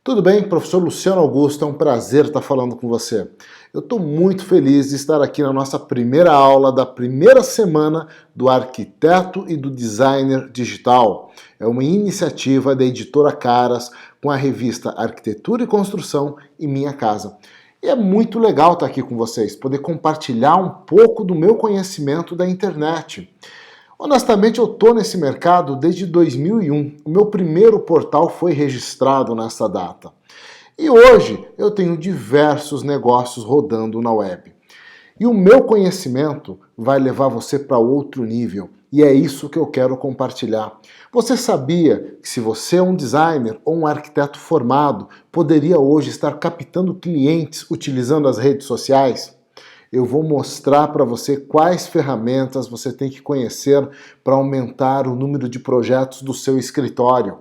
Tudo bem? Professor Luciano Augusto, é um prazer estar falando com você. Eu estou muito feliz de estar aqui na nossa primeira aula da primeira semana do Arquiteto e do Designer Digital. É uma iniciativa da editora Caras com a revista Arquitetura e Construção e Minha Casa. E é muito legal estar aqui com vocês, poder compartilhar um pouco do meu conhecimento da internet. Honestamente, eu estou nesse mercado desde 2001. O meu primeiro portal foi registrado nessa data. E hoje eu tenho diversos negócios rodando na web. E o meu conhecimento vai levar você para outro nível. E é isso que eu quero compartilhar. Você sabia que se você é um designer ou um arquiteto formado, poderia hoje estar captando clientes utilizando as redes sociais? Eu vou mostrar para você quais ferramentas você tem que conhecer para aumentar o número de projetos do seu escritório.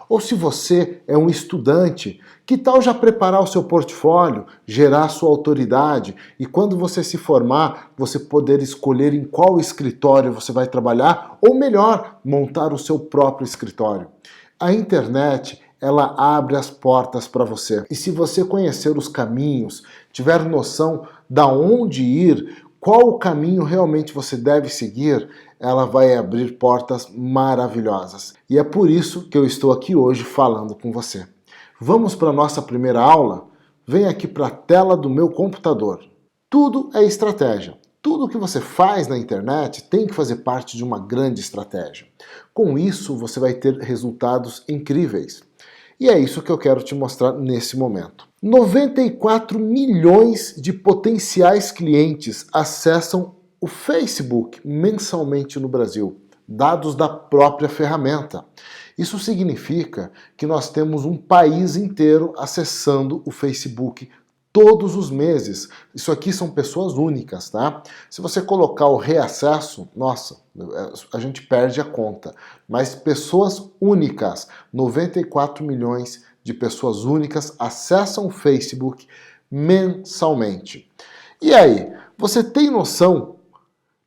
Ou se você é um estudante, que tal já preparar o seu portfólio, gerar sua autoridade e quando você se formar, você poder escolher em qual escritório você vai trabalhar ou melhor, montar o seu próprio escritório. A internet ela abre as portas para você. E se você conhecer os caminhos, tiver noção da onde ir, qual o caminho realmente você deve seguir, ela vai abrir portas maravilhosas. E é por isso que eu estou aqui hoje falando com você. Vamos para a nossa primeira aula? Vem aqui para a tela do meu computador. Tudo é estratégia. Tudo que você faz na internet tem que fazer parte de uma grande estratégia. Com isso, você vai ter resultados incríveis. E é isso que eu quero te mostrar nesse momento. 94 milhões de potenciais clientes acessam o Facebook mensalmente no Brasil, dados da própria ferramenta. Isso significa que nós temos um país inteiro acessando o Facebook todos os meses. Isso aqui são pessoas únicas, tá? Se você colocar o reacesso, nossa, a gente perde a conta. Mas pessoas únicas, 94 milhões de pessoas únicas acessam o Facebook mensalmente. E aí, você tem noção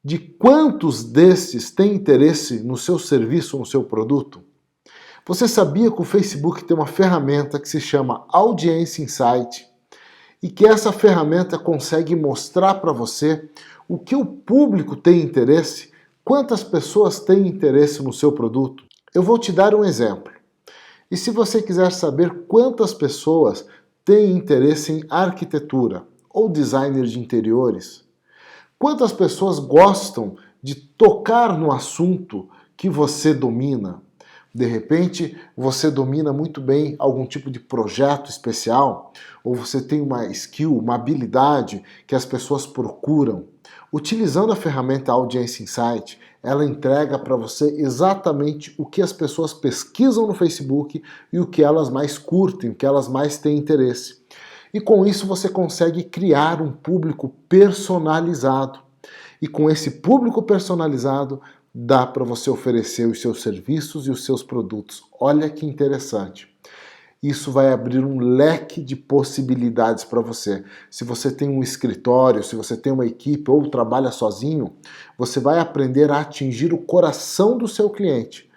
de quantos desses têm interesse no seu serviço, no seu produto? Você sabia que o Facebook tem uma ferramenta que se chama Audience Insight? E que essa ferramenta consegue mostrar para você o que o público tem interesse, quantas pessoas têm interesse no seu produto. Eu vou te dar um exemplo. E se você quiser saber quantas pessoas têm interesse em arquitetura ou designer de interiores, quantas pessoas gostam de tocar no assunto que você domina, de repente, você domina muito bem algum tipo de projeto especial, ou você tem uma skill, uma habilidade que as pessoas procuram. Utilizando a ferramenta Audience Insight, ela entrega para você exatamente o que as pessoas pesquisam no Facebook e o que elas mais curtem, o que elas mais têm interesse. E com isso você consegue criar um público personalizado. E com esse público personalizado, dá para você oferecer os seus serviços e os seus produtos. Olha que interessante. Isso vai abrir um leque de possibilidades para você. Se você tem um escritório, se você tem uma equipe ou trabalha sozinho, você vai aprender a atingir o coração do seu cliente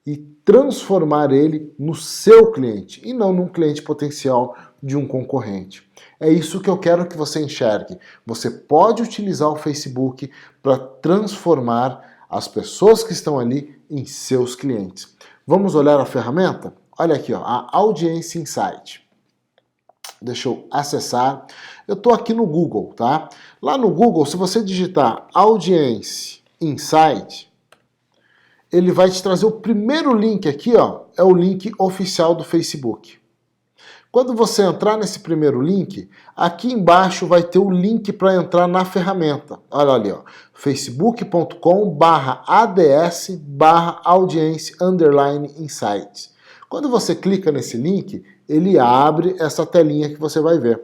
e transformar ele no seu cliente e não num cliente potencial de um concorrente. É isso que eu quero que você enxergue. Você pode utilizar o Facebook para transformar as pessoas que estão ali em seus clientes. Vamos olhar a ferramenta? Olha aqui, ó, a Audience Insight. Deixa eu acessar. Eu estou aqui no Google, tá? Lá no Google, se você digitar Audience Insight, ele vai te trazer o primeiro link aqui, ó, é o link oficial do Facebook. Quando você entrar nesse primeiro link, aqui embaixo vai ter o link para entrar na ferramenta. Olha ali, ó, facebook.com/ads/audience_insights. Quando você clica nesse link, ele abre essa telinha que você vai ver.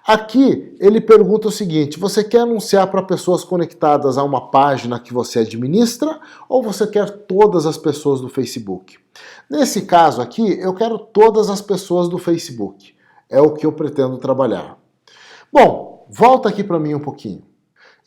Aqui ele pergunta o seguinte: você quer anunciar para pessoas conectadas a uma página que você administra ou você quer todas as pessoas do Facebook? Nesse caso aqui, eu quero todas as pessoas do Facebook. É o que eu pretendo trabalhar. Bom, volta aqui para mim um pouquinho.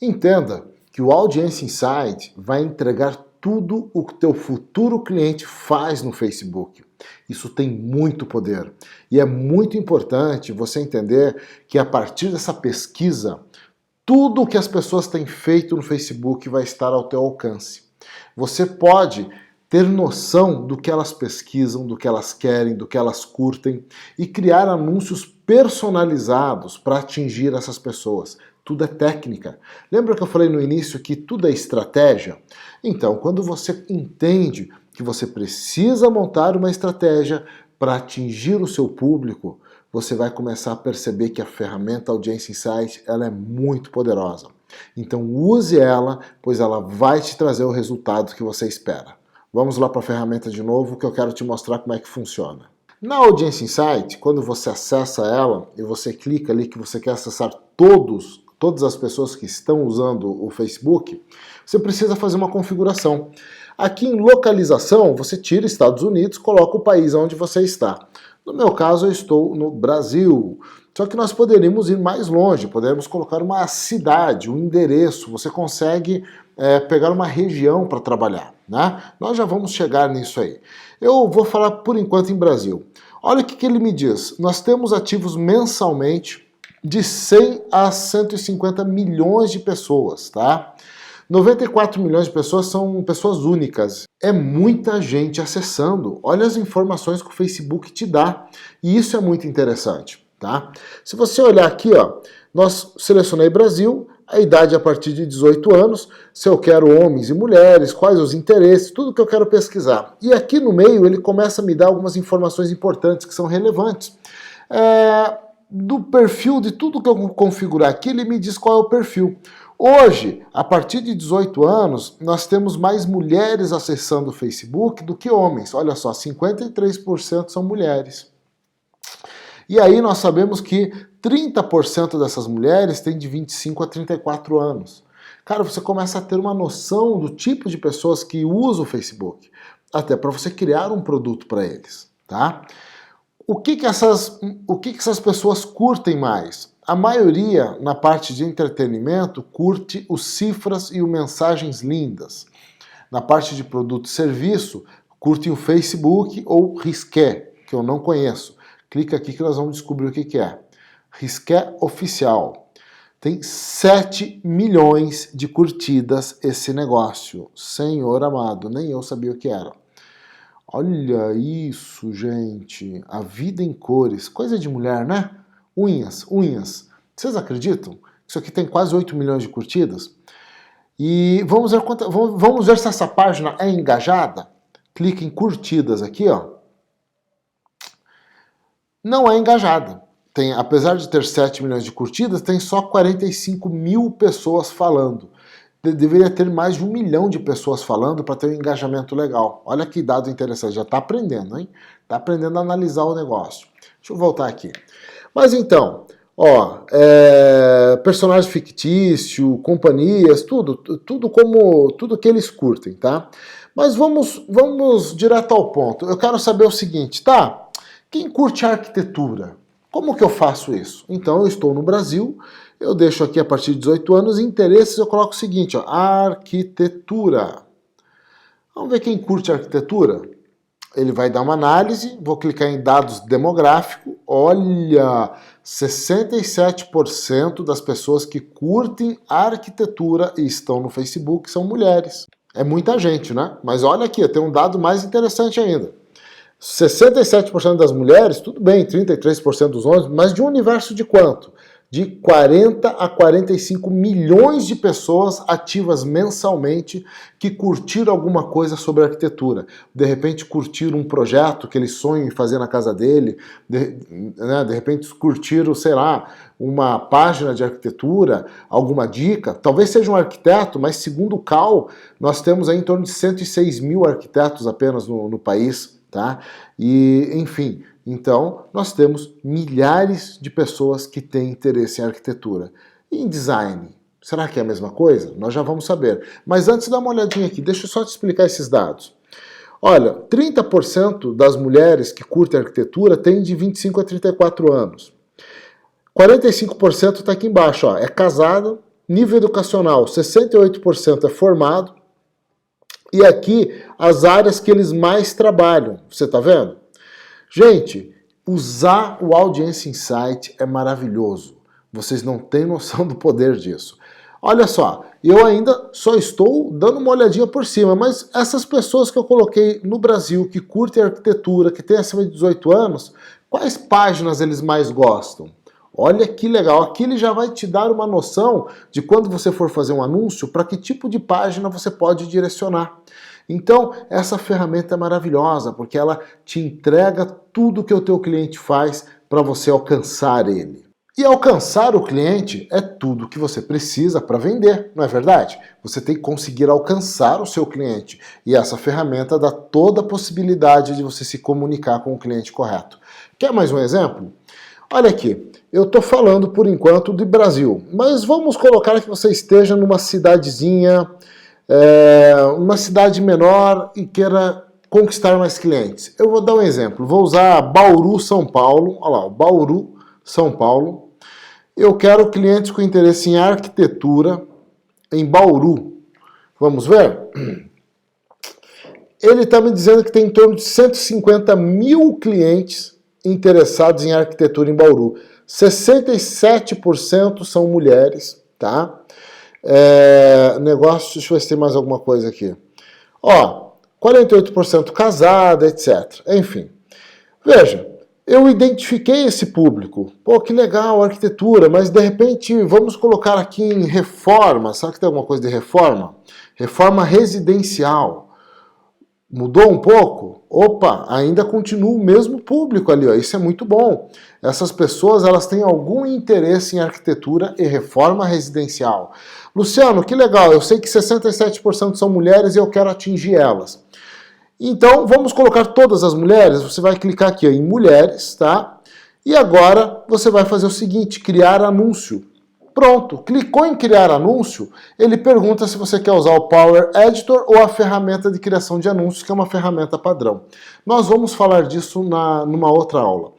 Entenda que o Audience Insight vai entregar tudo o que teu futuro cliente faz no Facebook. Isso tem muito poder. E é muito importante você entender que a partir dessa pesquisa, tudo o que as pessoas têm feito no Facebook vai estar ao teu alcance. Você pode ter noção do que elas pesquisam, do que elas querem, do que elas curtem e criar anúncios personalizados para atingir essas pessoas. Tudo é técnica. Lembra que eu falei no início que tudo é estratégia? Então, quando você entende que você precisa montar uma estratégia para atingir o seu público, você vai começar a perceber que a ferramenta Audiência Insight ela é muito poderosa. Então use ela, pois ela vai te trazer o resultado que você espera. Vamos lá para a ferramenta de novo, que eu quero te mostrar como é que funciona. Na Audiência Insight, quando você acessa ela e você clica ali que você quer acessar todas as pessoas que estão usando o Facebook, você precisa fazer uma configuração. Aqui em localização, você tira Estados Unidos, coloca o país onde você está. No meu caso, eu estou no Brasil. Só que nós poderíamos ir mais longe, poderíamos colocar uma cidade, um endereço. Você consegue pegar uma região para trabalhar, né? Nós já vamos chegar nisso aí. Eu vou falar por enquanto em Brasil. Olha o que ele me diz. Nós temos ativos mensalmente de 100 a 150 milhões de pessoas, tá? 94 milhões de pessoas são pessoas únicas. É muita gente acessando. Olha as informações que o Facebook te dá. E isso é muito interessante, tá? Se você olhar aqui, ó, nós selecionei Brasil, a idade a partir de 18 anos, se eu quero homens e mulheres, quais os interesses, tudo que eu quero pesquisar. E aqui no meio ele começa a me dar algumas informações importantes que são relevantes. Do perfil, de tudo que eu configurar aqui, ele me diz qual é o perfil. Hoje, a partir de 18 anos, nós temos mais mulheres acessando o Facebook do que homens. Olha só, 53% são mulheres. E aí nós sabemos que 30% dessas mulheres têm de 25 a 34 anos. Cara, você começa a ter uma noção do tipo de pessoas que usam o Facebook, até para você criar um produto para eles, tá? O que essas pessoas curtem mais? A maioria, na parte de entretenimento, curte os cifras e o mensagens lindas. Na parte de produto e serviço, curte o Facebook ou Risqué, que eu não conheço. Clica aqui que nós vamos descobrir o que é. Risqué Oficial. Tem 7 milhões de curtidas esse negócio. Senhor amado, nem eu sabia o que era. Olha isso, gente. A vida em cores. Coisa de mulher, né? Unhas. Vocês acreditam? Isso aqui tem quase 8 milhões de curtidas. E vamos ver se essa página é engajada. Clique em curtidas aqui, ó. Não é engajada. Apesar de ter 7 milhões de curtidas, tem só 45 mil pessoas falando. Deveria ter mais de 1 milhão de pessoas falando para ter um engajamento legal. Olha que dado interessante, já está aprendendo, hein? Está aprendendo a analisar o negócio. Deixa eu voltar aqui. Mas então, ó, personagem fictício, companhias, tudo que eles curtem, tá? Mas vamos direto ao ponto. Eu quero saber o seguinte, tá? Quem curte arquitetura? Como que eu faço isso? Então, eu estou no Brasil, eu deixo aqui a partir de 18 anos, interesses, eu coloco o seguinte, ó, arquitetura. Vamos ver quem curte arquitetura? Ele vai dar uma análise, vou clicar em dados demográficos, olha, 67% das pessoas que curtem arquitetura e estão no Facebook são mulheres. É muita gente, né? Mas olha aqui, tem um dado mais interessante ainda. 67% das mulheres, tudo bem, 33% dos homens, mas de um universo de quanto? De 40 a 45 milhões de pessoas ativas mensalmente que curtiram alguma coisa sobre arquitetura. De repente curtiram um projeto que eles sonham em fazer na casa dele, de repente curtiram, sei lá, uma página de arquitetura, alguma dica. Talvez seja um arquiteto, mas segundo o CAL, nós temos aí em torno de 106 mil arquitetos apenas no país. Tá? E, enfim, então nós temos milhares de pessoas que têm interesse em arquitetura. E em design, será que é a mesma coisa? Nós já vamos saber. Mas antes, dá uma olhadinha aqui, deixa eu só te explicar esses dados. Olha, 30% das mulheres que curtem arquitetura têm de 25 a 34 anos. 45% está aqui embaixo, ó, é casada, nível educacional, 68% é formado. E aqui, as áreas que eles mais trabalham, você está vendo? Gente, usar o Audience Insight é maravilhoso. Vocês não têm noção do poder disso. Olha só, eu ainda só estou dando uma olhadinha por cima, mas essas pessoas que eu coloquei no Brasil, que curtem arquitetura, que têm acima de 18 anos, quais páginas eles mais gostam? Olha que legal, aqui ele já vai te dar uma noção de quando você for fazer um anúncio, para que tipo de página você pode direcionar. Então, essa ferramenta é maravilhosa, porque ela te entrega tudo que o teu cliente faz para você alcançar ele. E alcançar o cliente é tudo que você precisa para vender, não é verdade? Você tem que conseguir alcançar o seu cliente. E essa ferramenta dá toda a possibilidade de você se comunicar com o cliente correto. Quer mais um exemplo? Olha aqui, eu estou falando por enquanto de Brasil, mas vamos colocar que você esteja numa cidadezinha, uma cidade menor e queira conquistar mais clientes. Eu vou dar um exemplo, vou usar Bauru, São Paulo. Olha lá, Bauru, São Paulo. Eu quero clientes com interesse em arquitetura em Bauru. Vamos ver? Ele está me dizendo que tem em torno de 150 mil clientes interessados em arquitetura em Bauru. 67% são mulheres, tá? Negócio, deixa eu ver se tem mais alguma coisa aqui. Ó, 48% casada, etc. Enfim, veja, eu identifiquei esse público. Pô, que legal, arquitetura, mas de repente vamos colocar aqui em reforma. Sabe que tem alguma coisa de reforma? Reforma residencial. Mudou um pouco? Opa, ainda continua o mesmo público ali, ó. Isso é muito bom. Essas pessoas, elas têm algum interesse em arquitetura e reforma residencial. Luciano, que legal, eu sei que 67% são mulheres e eu quero atingir elas. Então, vamos colocar todas as mulheres. Você vai clicar aqui em mulheres, tá? E agora você vai fazer o seguinte, criar anúncio. Pronto, clicou em criar anúncio, ele pergunta se você quer usar o Power Editor ou a ferramenta de criação de anúncios, que é uma ferramenta padrão. Nós vamos falar disso numa outra aula.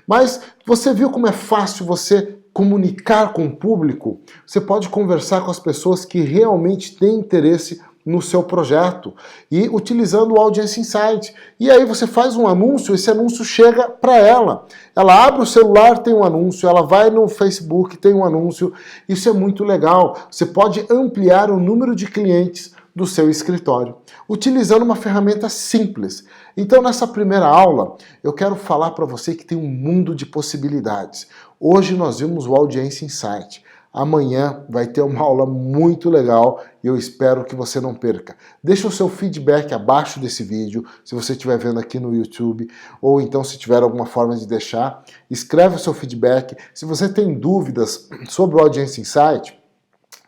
Mas você viu como é fácil você comunicar com o público? Você pode conversar com as pessoas que realmente têm interesse no seu projeto e utilizando o Audience Insight. E aí você faz um anúncio, esse anúncio chega para ela. Ela abre o celular, tem um anúncio, ela vai no Facebook, tem um anúncio. Isso é muito legal. Você pode ampliar o número de clientes do seu escritório, utilizando uma ferramenta simples. Então, nessa primeira aula, eu quero falar para você que tem um mundo de possibilidades. Hoje nós vimos o Audience Insight. Amanhã vai ter uma aula muito legal e eu espero que você não perca. Deixa o seu feedback abaixo desse vídeo, se você estiver vendo aqui no YouTube, ou então se tiver alguma forma de deixar, escreve o seu feedback. Se você tem dúvidas sobre o Audience Insight,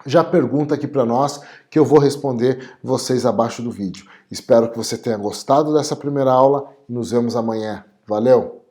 já pergunta aqui para nós que eu vou responder vocês abaixo do vídeo. Espero que você tenha gostado dessa primeira aula e nos vemos amanhã. Valeu!